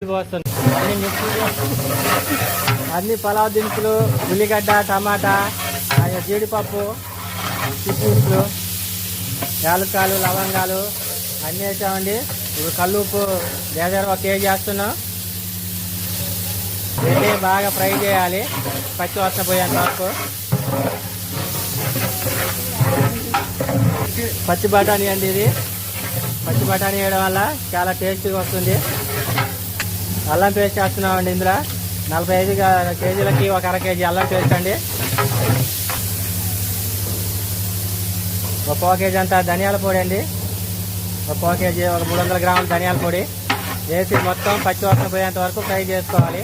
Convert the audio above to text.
పోస్తుంది అన్ని పలావ్ దినుసులు, ఉల్లిగడ్డ, టమాటా, జీడిపప్పు, కిస్మిస్లు, యాలక్కాయలు, లవంగాలు అన్నీ వేసామండి. ఇప్పుడు కల్లుప్పు దగ్గర 1 కేజీ వేస్తున్నాం. వెళ్ళి బాగా ఫ్రై చేయాలి పచ్చి వాసన పోయేంత వరకు. పచ్చి బఠానీ అండి ఇది. పచ్చి బఠానీ వేయడం వల్ల చాలా టేస్టీగా వస్తుంది. అల్లం పేస్ట్ వేస్తున్నామండి. ఇందులో 45 కేజీలకి 1 అర కేజీ అల్లం పేస్ట్ అండి. 1 పావు కేజీ అంతా ధనియాల పొడి అండి. 1 పావు కేజీ 300 గ్రాముల ధనియాల పొడి వేసి మొత్తం పచ్చి వాసన పోయేంత వరకు ఫ్రై చేసుకోవాలి.